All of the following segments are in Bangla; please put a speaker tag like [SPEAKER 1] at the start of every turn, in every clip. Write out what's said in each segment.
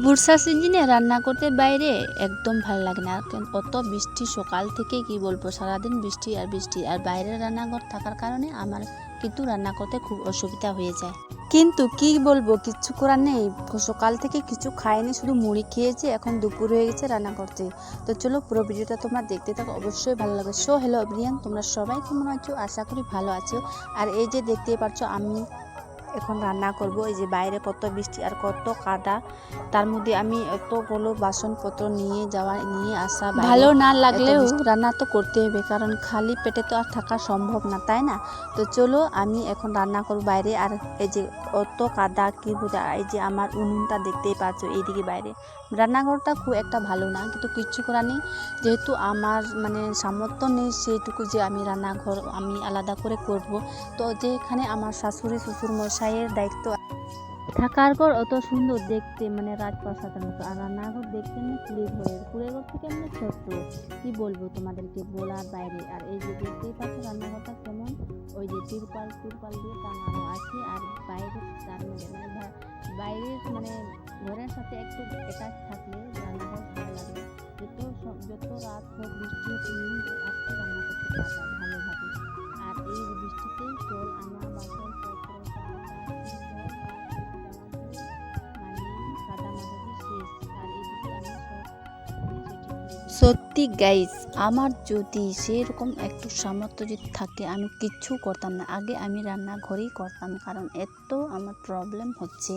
[SPEAKER 1] বর্ষার সিজনে রান্না করতে বাইরে একদম ভালো লাগে না। অত বৃষ্টি সকাল থেকে কি বলবো, সারাদিন বৃষ্টি আর বৃষ্টি, আর বাইরে রান্নাঘর থাকার কারণে আমার কিন্তু রান্না করতে খুব অসুবিধা হয়ে যায়। কিন্তু কি বলবো, কিচ্ছু করার নেই। সকাল থেকে কিছু খাইনি, শুধু মুড়ি খেয়েছি। এখন দুপুর হয়ে গেছে, রান্না করতে। তো চলো পুরো ভিডিওটা তোমরা দেখতে থাকো, অবশ্যই ভালো লাগবে। সো হ্যালো এভরিওয়ান, তোমরা সবাই কেমন আছো? আশা করি ভালো আছো। আর এই যে দেখতেই পাচ্ছ, আমি এখন রান্না করব। এই যে বাইরে কত বৃষ্টি আর কত কাদা, তার মধ্যে আমি এতগুলো বাসনপত্র নিয়ে আসা, ভালো না লাগলেও রান্না তো করতে হবে, কারণ খালি পেটে তো আর থাকা সম্ভব না, তাই না? তো চলো আমি এখন রান্না করব বাইরে। আর এই যে অত কাদা, কি বোঝা, এই যে আমার উনুনটা দেখতেই পাচ্ছ এইদিকে। বাইরে রান্নাঘরটা খুব একটা ভালো না, কিন্তু কিচ্ছু করার নেই। যেহেতু আমার সামর্থ্য নেই সেইটুকু যে আমি রান্নাঘর আমি আলাদা করে করব। তো যেখানে আমার শাশুড়ি শ্বশুর মশাইয়ের দায়িত্ব, থাকার ঘর অত সুন্দর দেখতে, রাজপ্রাসাদের মতো, আর রান্নাঘর দেখতে কুড়ে ঘর থেকে ছোট্ট। কি বলবো তোমাদেরকে, বলার বাইরে। আর এই যে দেখতেই পাচ্ছ রান্নাঘরটা কেমন, ওই যে তিরপাল দিয়ে টাঙানো আছে। আর বাইরে তার বাইরের ঘরের সাথে একটু অ্যাটাচ থাকলে রান্নাঘর ভালো লাগে। যত রাত হোক, বৃষ্টি হোক, তুমি আজকে রান্না করতে পারবা ভালোভাবে। আর এই বৃষ্টিতেই চল আমার বাসনপত্র সত্যি গাইস, আমার যদি সেরকম একটু সামর্থ্য যদি থাকে, আমি কিচ্ছু করতাম না। আগে আমি রান্নাঘরেই করতাম, কারণ এত আমার প্রবলেম হচ্ছে।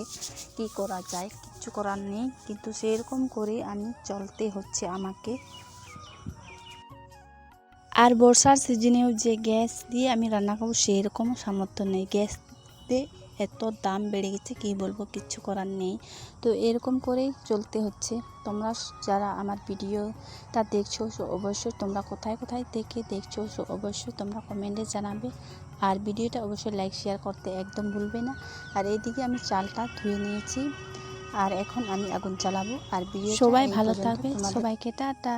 [SPEAKER 1] কি করা যায়, কিচ্ছু করার নেই, কিন্তু সেরকম করে আমি চলতে হচ্ছে আমাকে। আর বর্ষার সিজনেও যে গ্যাস দিয়ে আমি রান্না করবো সেরকম সামর্থ্য নেই। গ্যাস দিয়ে এত দাম বেড়ে গেছে, কি বলবো, কিচ্ছু করার নেই। তো এরকম করেই চলতে হচ্ছে। তোমরা যারা আমার ভিডিওটা দেখছো, অবশ্যই তোমরা কোথায় থেকে দেখছো, অবশ্যই তোমরা কমেন্টে জানাবে। আর ভিডিওটা অবশ্যই লাইক শেয়ার করতে একদম ভুলবে না। আর এইদিকে আমি চালটা ধুয়ে নিয়েছি, আর এখন আমি আগুন জ্বালাবো। আর ভিডিও সবাই ভালো থাকবে, সবাইকে টাটা।